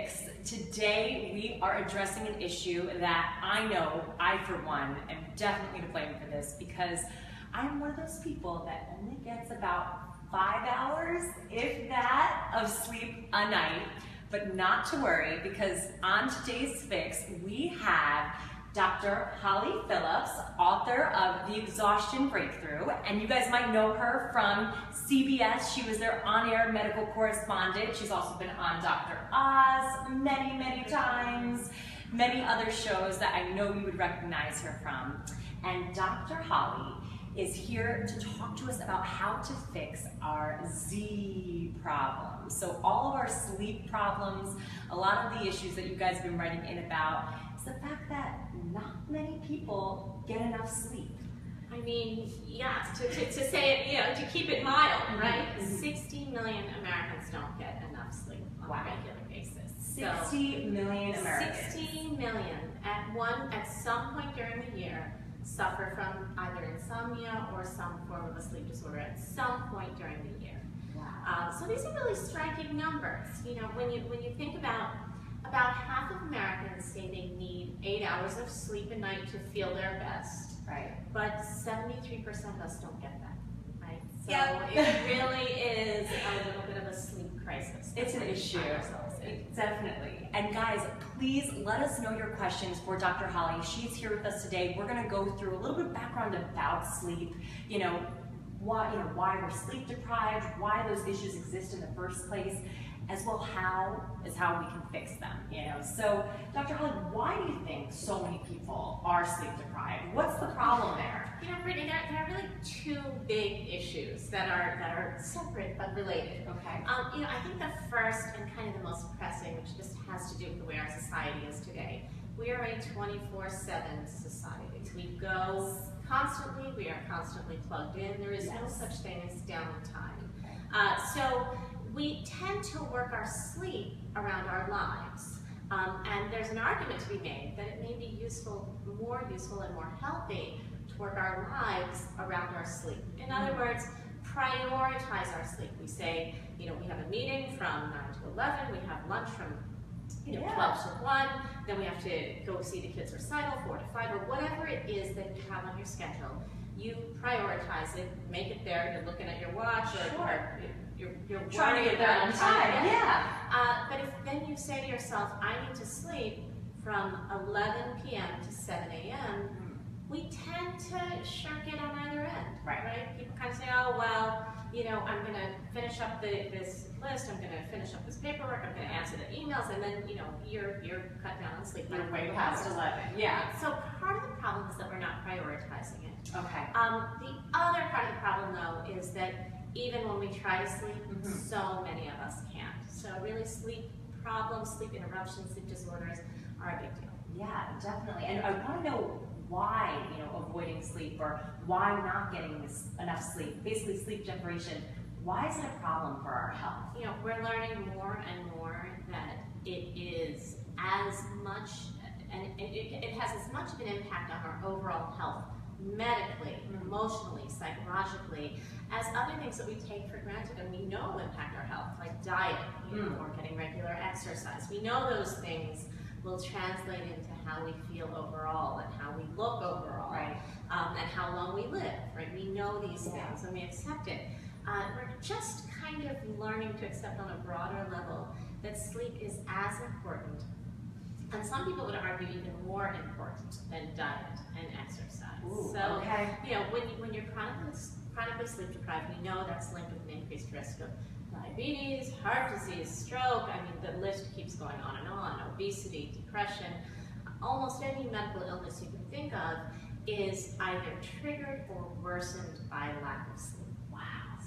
Fix. Today we are addressing an issue that I know I, for one, am definitely to blame for this because I'm one of those people that only gets about 5 hours, if that, of sleep a night. But not to worry, because on today's Fix we have Dr. Holly Phillips, author of The Exhaustion Breakthrough, and you guys might know her from CBS. She was their on-air medical correspondent. She's also been on Dr. Oz many, many times, many other shows that I know you would recognize her from. And Dr. Holly is here to talk to us about how to fix our Z problems. So all of our sleep problems, a lot of the issues that you guys have been writing in about, is the fact that not many people get enough sleep. I mean, yeah, to say it, you know, to keep it mild, right? 60 million Americans don't get enough sleep on a regular basis. 60 million Americans. 60 million at some point during the year suffer from either insomnia or some form of a sleep disorder at some point during the year. Wow. So these are really striking numbers. You know, when you think about half of Americans say they need 8 hours of sleep a night to feel their best. Right. But 73% of us don't get that. Right. So Yep. it really is a little bit of a sleep crisis. It's an issue. Definitely. And guys, please let us know your questions for Dr. Holly. She's here with us today. We're going to go through a little bit of background about sleep. Why we're sleep deprived, why those issues exist in the first place, as well how we can fix them. So Dr. Holly, why do you think so many people are sleep deprived? What's the problem there? Brittany, there are really two big issues that are separate but related. Okay. I think the first and kind of the most pressing, which just has to do with the way our society is today. We are a 24/7 society. We go constantly, we are constantly plugged in. There is no such thing as downtime. So we tend to work our sleep around our lives. And there's an argument to be made that it may be more useful and more healthy to work our lives around our sleep. In other words, prioritize our sleep. We say, we have a meeting from 9 to 11, we have lunch from 12 to 1, then we have to go see the kids' recital, 4 to 5, or whatever it is that you have on your schedule. You prioritize it, make it there, you're looking at your watch, or you're trying to get there on time. But if then you say to yourself, I need to sleep from 11 p.m. to 7 a.m., we tend to shirk it on either end, right? People kind of say, oh, well, I'm going to finish up this list, I'm going to finish up this paperwork, I'm going to answer the emails, and then, you're cut down on sleep. You're way past 11, So part of the problem is that we're not prioritizing it. Okay. The other part of the problem, though, is that even when we try to sleep, so many of us can't. So really sleep problems, sleep interruptions, sleep disorders are a big deal. Yeah, definitely. And I want to know why, avoiding sleep or why not getting enough sleep, basically sleep deprivation, why is it a problem for our health? We're learning more and more that it is as much, and it has as much of an impact on our overall health, medically, emotionally, psychologically, as other things that we take for granted and we know impact our health, like diet, or getting regular exercise. We know those things will translate into how we feel overall and how we look overall, and how long we live, right? We know these things and we accept it. We're just kind of learning to accept on a broader level that sleep is as important, and some people would argue even more important than diet and exercise. When you're chronically sleep deprived, we know that's linked with an increased risk of diabetes, heart disease, stroke. I mean, the list keeps going on and on. Obesity, depression, almost any medical illness you can think of is either triggered or worsened by lack of sleep. Wow.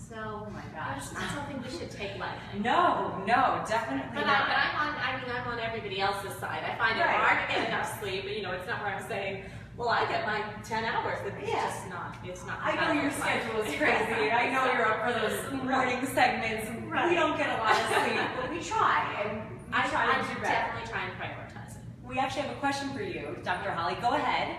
So, oh my gosh, it's not something we should take lightly. No, definitely but not. I'm on everybody else's side. I find it hard to get enough sleep, but it's not where I'm saying, well, I get my 10 hours. It's just not. It's not. I know your schedule is crazy. I know you're up for those morning segments. We don't get a lot of sleep, but we try. And I definitely try and prioritize it. We actually have a question for you, Dr. Holly. Go ahead.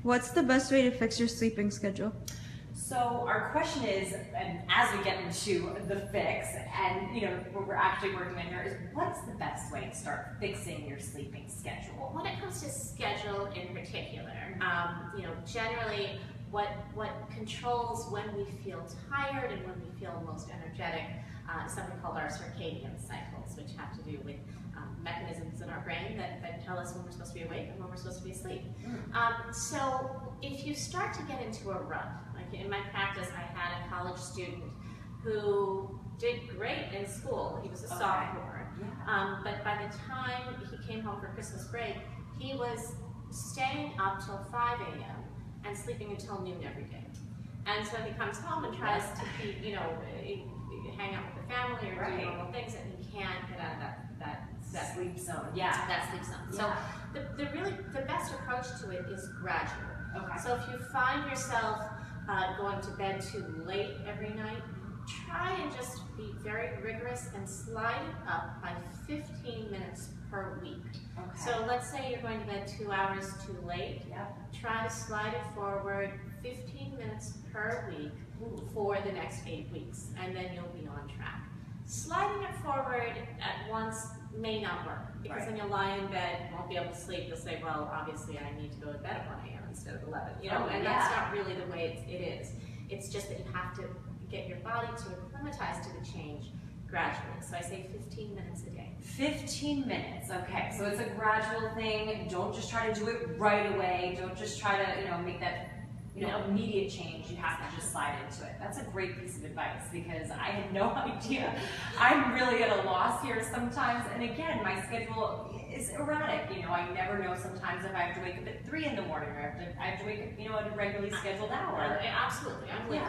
What's the best way to fix your sleeping schedule? So our question is, and as we get into the fix, and what we're actually working on here, is what's the best way to start fixing your sleeping schedule? Well, when it comes to schedule in particular, generally what controls when we feel tired and when we feel most energetic is something called our circadian cycles, which have to do with mechanisms in our brain that tell us when we're supposed to be awake and when we're supposed to be asleep. So if you start to get into a rut, like in my practice, I had a college student who did great in school. He was a sophomore, but by the time he came home for Christmas break, he was staying up till 5 a.m. and sleeping until noon every day. And so he comes home and tries to hang out with the family or do normal things, and he can't get out of that sleep zone. That sleep zone. So the best approach to it is gradual. So if you find yourself going to bed too late every night, try and just be very rigorous and slide it up by 15 minutes per week. So let's say you're going to bed 2 hours too late. Try to slide it forward 15 minutes per week for the next 8 weeks, and then you'll be on track. Sliding it forward at once may not work, because then you'll lie in bed, won't be able to sleep. You'll say, well, obviously I need to go to bed at 1 a.m. instead of 11, and that's not really the way it is. It's just that you have to get your body to acclimatize to the change gradually. So I say 15 minutes a day. 15 minutes, okay. So it's a gradual thing. Don't just try to do it right away. Don't just try to, make that, immediate change. You have to just slide into it. That's a great piece of advice, because I had no idea. I'm really at a loss here sometimes. And again, my schedule is erratic. I never know sometimes if I have to wake up at 3 in the morning, or I have to wake up, at a regularly scheduled hour. Absolutely, I'm with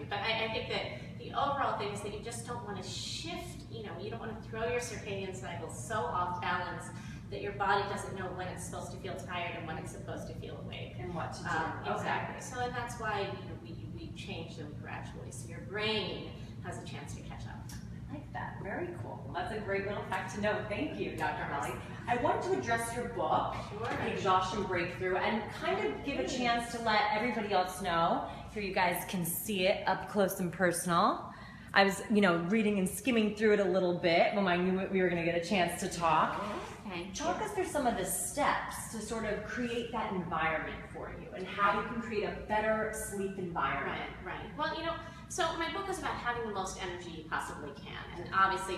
you. But I think that the overall thing is that you just don't want to shift, you don't want to throw your circadian cycle so off balance that your body doesn't know when it's supposed to feel tired and when it's supposed to feel awake. And what to do. Exactly. So and that's why we change them gradually, so your brain has a chance to catch up. I like that. Very cool. Well, that's a great little fact to know. Thank you, Dr. Holly. I wanted to address your book, The Exhaustion Breakthrough, and kind of give a chance to let everybody else know. Here you guys can see it up close and personal. I was, reading and skimming through it a little bit when I knew we were going to get a chance to talk. Talk us through some of the steps to sort of create that environment for you, and how you can create a better sleep environment. Right. Well, so my book is about having the most energy you possibly can, and obviously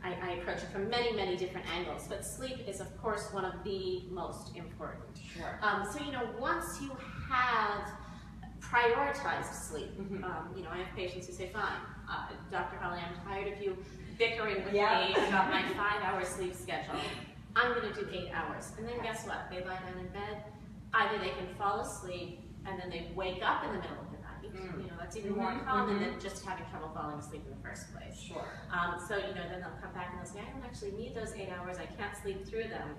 I approach it from many, many different angles, but sleep is, of course, one of the most important. Sure. So, once you have prioritized sleep, I have patients who say, fine, Dr. Holly, I'm tired of you bickering with me about my 5-hour sleep schedule. I'm going to do 8 hours. And then guess what? They lie down in bed. Either they can fall asleep and then they wake up in the middle of the night. That's even more common than just having trouble falling asleep in the first place. Sure. So, then they'll come back and they'll say, I don't actually need those 8 hours. I can't sleep through them.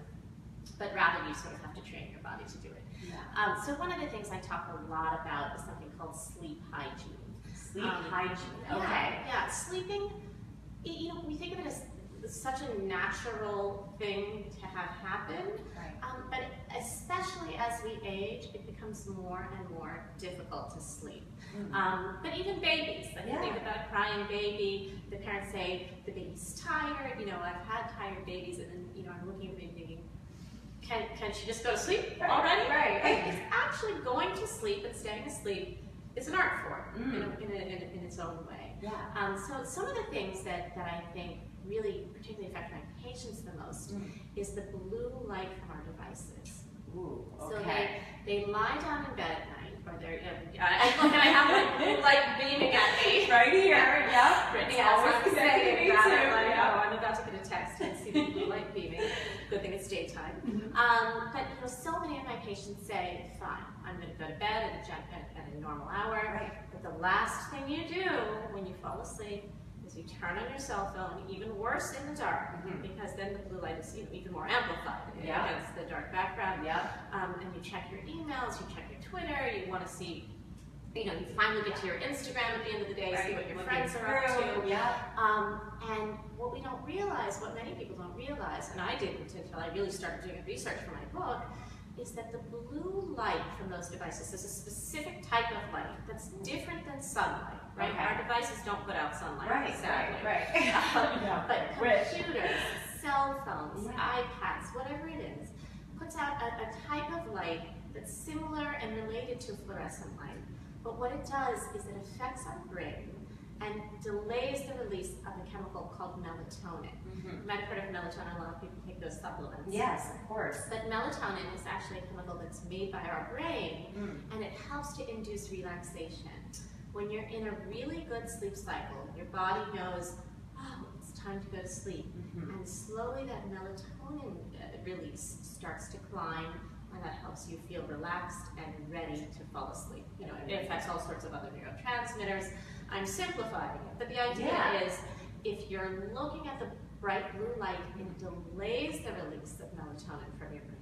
But rather, you sort of have to train your body to do it. So one of the things I talk a lot about is something called sleep hygiene. Sleep hygiene. Okay. Yeah. Sleeping, we think of it as such a natural thing to have happen, but especially as we age, it becomes more and more difficult to sleep. But even babies, you think about a crying baby, the parents say, the baby's tired, I've had tired babies, and then, I'm looking at the baby thinking, can she just go to sleep already? Right. It's actually going to sleep and staying asleep is an art form in its own way. So some of the things that I think really particularly affect my patients the most is the blue light from our devices. So they lie down in bed at night, or they're, I have like blue light beaming at me. Right here, Brittany always saying that, I'm about to get a text and see the blue light beaming. Good thing it's daytime. But so many of my patients say, fine, I'm going to go to bed at a normal hour, but the last thing you do when you fall asleep is you turn on your cell phone, even worse in the dark, because then the blue light is even more amplified against the dark background. And you check your emails, you check your Twitter, you want to see, you finally get to your Instagram at the end of the day, see what your friends are up to. And what we don't realize, what many people don't realize, and I didn't until I really started doing research for my book, is that the blue light from those devices is a specific type of light that's different than sunlight, right? Okay. Our devices don't put out sunlight, Right, sadly. right. Yeah. But Rich. computers, cell phones, Yeah. iPads, whatever it is, puts out a type of light that's similar and related to fluorescent light. But what it does is it affects our brain and delays the release of a chemical called melatonin. You might have heard of melatonin, a lot of people take those supplements. Yes, of course. But melatonin is actually a chemical that's made by our brain, and it helps to induce relaxation. When you're in a really good sleep cycle, your body knows, oh, it's time to go to sleep. And slowly that melatonin release starts to climb, and that helps you feel relaxed and ready to fall asleep. You know, it affects all sorts of other neurotransmitters. I'm simplifying it, but the idea is if you're looking at the bright blue light, it delays the release of melatonin from your brain.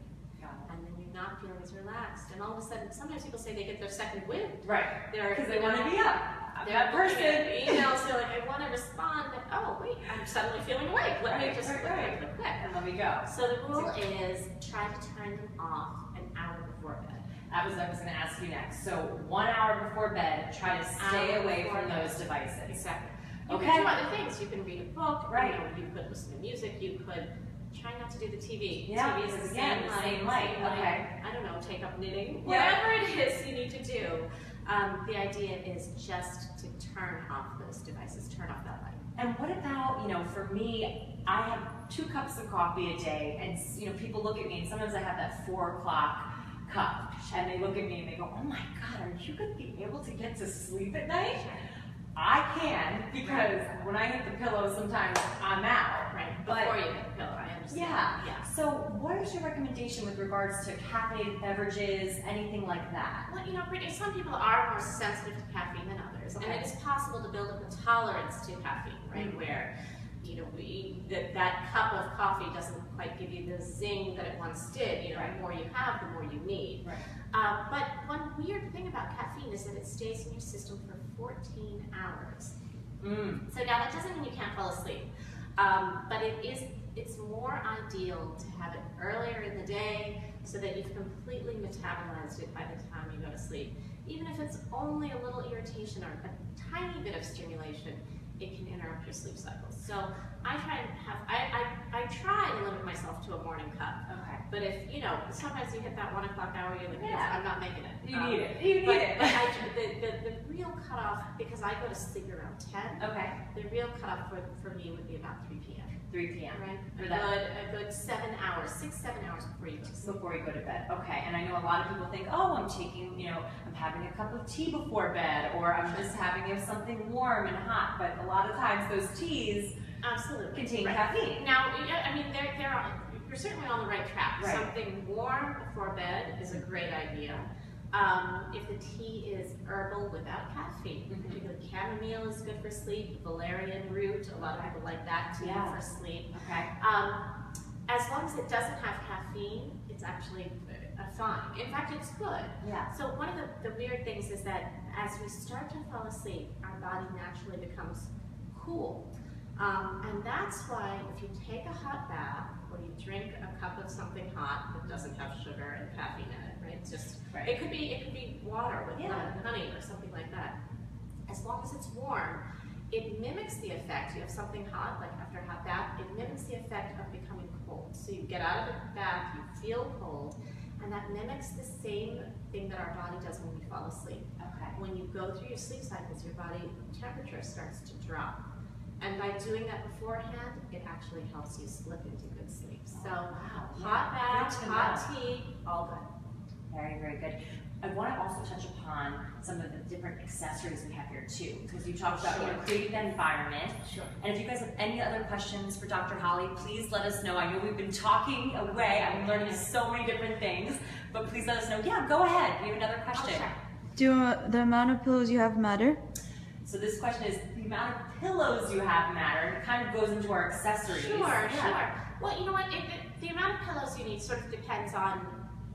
And then you're not feeling as relaxed. And all of a sudden, sometimes people say they get their second wind. Right. They're, Because they want to be up. they're That person. emails, they're like, I want to respond, but oh wait, I'm suddenly feeling awake. Let me just Right. quick. And let me go. So the rule is try to turn them off an hour before bed. That was what I was going to ask you next. So 1 hour before bed, try to stay Hour away before from bed. those devices. Exactly. You Okay. can do other things. You can read a book. Right. You could listen to music. You could try not to do the TV. Yeah, TV is because the again, same the light. same light. Okay. I don't know, take up knitting. Yeah. Whatever it is you need to do. The idea is just to turn off those devices, turn off that light. And what about, you know, for me, I have 2 cups of coffee a day, and you know, people look at me, and sometimes I have that 4 o'clock cup, and they look at me and they go, oh my God, are you going to be able to get to sleep at night? I can, because when I hit the pillow, sometimes I'm out. Right. But Before you hit the pillow, I understand. yeah. So what is your recommendation with regards to caffeinated beverages, anything like that? Well, you know, Brittany, some people are more sensitive to caffeine than others, and it is possible to build up a tolerance to caffeine, right? Where, you know, that cup of coffee doesn't quite give you the zing that it once did. You know, the more you have, the more you need. Right. But one weird thing about caffeine is that it stays in your system for 14 hours. So now that doesn't mean you can't fall asleep, but it's more ideal to have it earlier in the day so that you've completely metabolized it by the time you go to sleep. Even if it's only a little irritation or a tiny bit of stimulation, it can interrupt your sleep cycle. So I try and I try to limit myself to a morning cup. Okay. But if, you know, sometimes you hit that 1 o'clock hour, you're like, I'm not making it. You need it. You need it. But the real cutoff, because I go to sleep around 10, Okay. the real cutoff for me would be about 3 p.m. 3 p.m. Right? For A that. good 7 hours, 6-7 hours before you go to sleep. Before you go to bed. Okay. And I know a lot of people think, oh, I'm taking, you know, I'm having a cup of tea before bed, or I'm just having something warm and hot. But a lot of times those teas Absolutely contain right. caffeine. Now, I mean, you're certainly on the right track. Right. Something warm before bed is a great idea. If the tea is herbal without caffeine, particularly chamomile is good for sleep, valerian root, a lot of people like that tea for sleep. Okay. As long as it doesn't have caffeine, it's actually fine. In fact, it's good. Yeah. So one of the weird things is that as we start to fall asleep, our body naturally becomes cool. And that's why if you take a hot bath or you drink a cup of something hot that doesn't have sugar and caffeine in it, right? It's just it could be water with lemon and honey or something like that. As long as it's warm, it mimics the effect. You have something hot, like after a hot bath, it mimics the effect of becoming cold. So you get out of the bath, you feel cold, and that mimics the same thing that our body does when we fall asleep. Okay. When you go through your sleep cycles, your body temperature starts to drop. And by doing that beforehand, it actually helps you slip into good sleep. So hot bath, hot tea, all good. Very, very good. I want to also touch upon some of the different accessories we have here too, because you talked about creating that environment. Sure. And if you guys have any other questions for Dr. Holly, please let us know. I know we've been talking away. I'm learning so many different things, but please let us know. Yeah, go ahead. You have another question. Do the amount of pillows you have matter? So this question is, the amount of pillows you have matter, and it kind of goes into our accessories. Sure. Well, you know what? The amount of pillows you need sort of depends on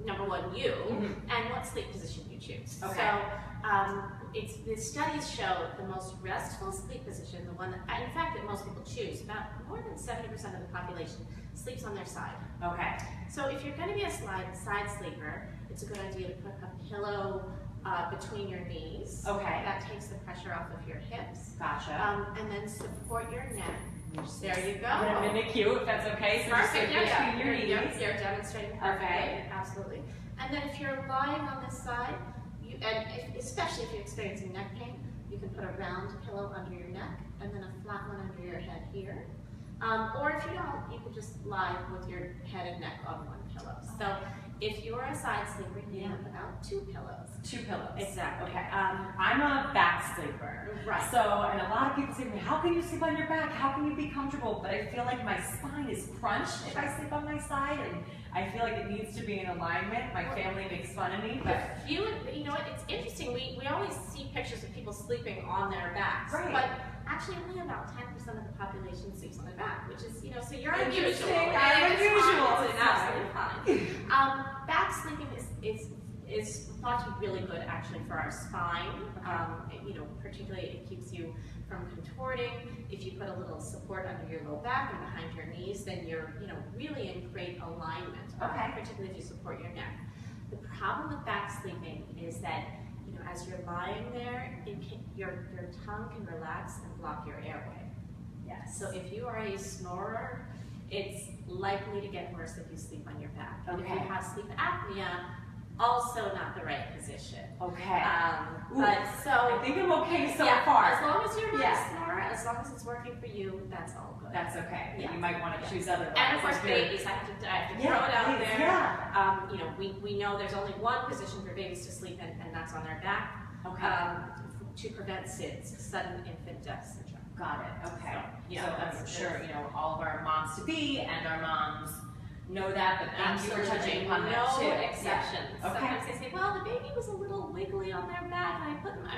number one, you, Mhm. and what sleep position you choose. Okay. So the studies show the most restful sleep position, the one that, in fact, that most people choose, about more than 70% of the population sleeps on their side. Okay. So if you're going to be a side sleeper, it's a good idea to put a pillow between your knees. Okay. That takes the pressure off of your hips. Gotcha. And then support your neck. There you go. I'm gonna mimic you if that's okay. So just Perfect. like Yeah, between your knees. You're demonstrating perfectly. Okay. Absolutely. And then if you're lying on this side, especially if you're experiencing neck pain, you can put a round pillow under your neck and then a flat one under your head here. Or if you don't, you can just lie with your head and neck on one pillow. So if you're a side sleeper, you can put out 2 pillows. 2 pillows. Exactly. Okay. I'm a back sleeper. Right. So, and a lot of people say to me, how can you sleep on your back? How can you be comfortable? But I feel like my spine is crunched if I sleep on my side, and I feel like it needs to be in alignment. My family makes fun of me, but You know what, it's interesting, we always see pictures of people sleeping on their backs, Right. but actually only about 10% of the population sleeps on their back, which is, so you're unusual. Interesting. I'm unusual. It's absolutely fine. Back sleeping is thought to be really good actually for our spine. Particularly it keeps you from contorting. If you put a little support under your low back and behind your knees, then you're really in great alignment. Okay. Particularly if you support your neck. The problem with back sleeping is that as you're lying there, your tongue can relax and block your airway. yes. So if you are a snorer, it's likely to get worse if you sleep on your back. And if you Okay. have sleep apnea, also not the right position. Okay. But I think I'm okay so yeah, far. as long as you're not Yeah. a snorer, as long as it's working for you, that's all good. That's okay. Yeah. You might want to choose otherwise. And of course, if you're- babies, I have to Yeah, throw it out please, there. yeah. We know there's only one position for babies to sleep in, and that's on their back. Okay. To prevent SIDS, sudden infant death syndrome. Got it. Okay. Yeah, So that's- I'm sure all of our moms to be and our moms know that, but thank you for Absolutely. touching upon that too. No exceptions. Yeah. Okay. Sometimes they say, well, the baby was a little wiggly on their back, and I put them.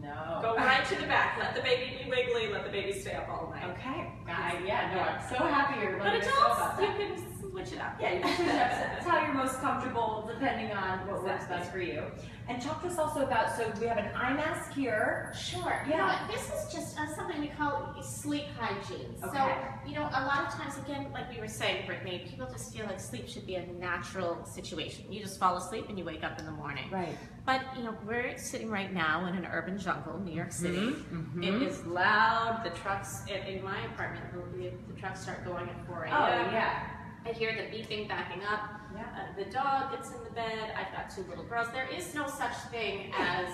No. Go right to the back. Let the baby be wiggly. Let the baby stay up all night. Okay. I'm so happy you're But letting us know about adults, you that. can switch it up. Yeah, you can switch it up. That's how you're most comfortable, depending on what works Exactly. best for you. And talk to us also about, so we have an eye mask here. Sure. Yeah. This is just something we call sleep hygiene. Okay. So, a lot of times, again, like we were saying, Brittany, people just feel like sleep should be a natural situation. You just fall asleep and you wake up in the morning. Right. But, we're sitting right now in an urban jungle, New York City. Mhm. It is loud. The trucks, in my apartment, the trucks start going at 4 a.m. Oh, yeah. I hear the beeping backing up. Yeah. The dog gets in the bed. I've got 2 little girls. There is no such thing as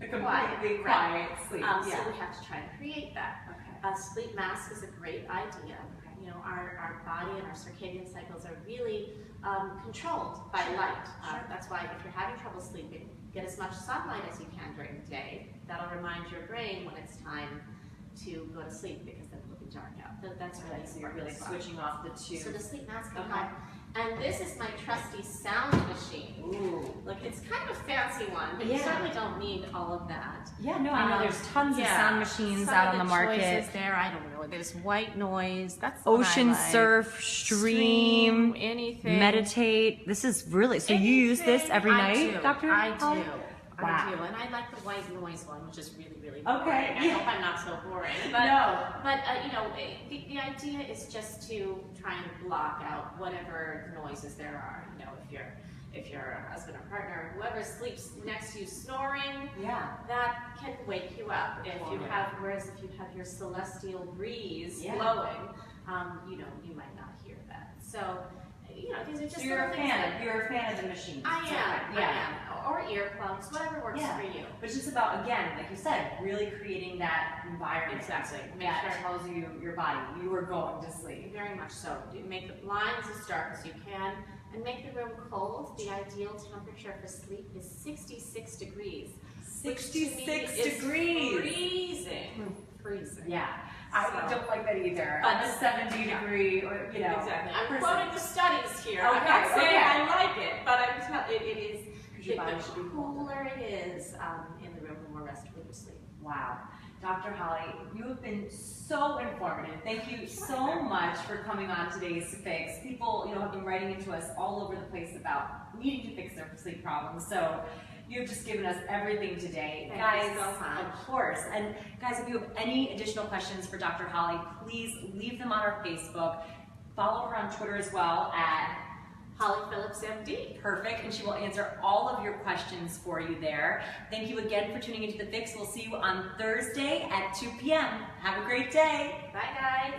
A completely quiet sleep. so we have to try and create that. Okay. A sleep mask is a great idea. Our body and our circadian cycles are really controlled by light. That's why if you're having trouble sleeping, get as much sunlight as you can during the day. That'll remind your brain when it's time to go to sleep because then it'll be dark out. That's really So you're important really as well. switching off the two. So the sleep mask can Okay. help. And this is my trusty sound machine. Ooh. Look, it's kind of a fancy one, but you Yeah. certainly don't need all of that. Yeah, no, I know there's tons of sound machines Some out of on the market. Choices there, I don't know. There's white noise. That's what I Ocean like. surf, stream, anything. meditate. This is really, so you use this every night, Dr. I Holly? do. Wow. I do, and I like the white noise one, which is really, really Okay. boring. I hope I'm not so boring. But, No. But the idea is just to try and block out whatever noises there are. If your husband or partner, whoever sleeps next to you snoring, Yeah. that can wake you up. Whereas if you have your celestial breeze Yeah. blowing, you might not hear that. So, these are just So you're a little things that- you're a fan of the machines. I am. Yeah. Or earplugs, whatever works Yeah. for you. But it's just about, again, like you said, really creating that environment. Exactly. Make That sure- tells you, your body, you are going to sleep. Very much so. Make the blinds as dark as you can and make the room cold. The ideal temperature for sleep is 66 degrees. which to me 66 is degrees. Freezing. Yeah. I So- don't like that either. But- I'm a 70 degree or, Exactly. I'm person. quoting the studies here. Okay, I'm not saying okay. I like it, but I'm telling it is. Because your body should be The cold. cooler it is in the room, the more restful you sleep. Wow. Dr. Holly, you have been so informative. Thank you so much for coming on today's Fix. People, have been writing into us all over the place about needing to fix their sleep problems. So you've just given us everything today. Thank you so much. Of course. And guys, if you have any additional questions for Dr. Holly, please leave them on our Facebook. Follow her on Twitter as well at Holly Phillips, MD. Perfect, and she will answer all of your questions for you there. Thank you again for tuning into The Fix. We'll see you on Thursday at 2 p.m. Have a great day. Bye, guys.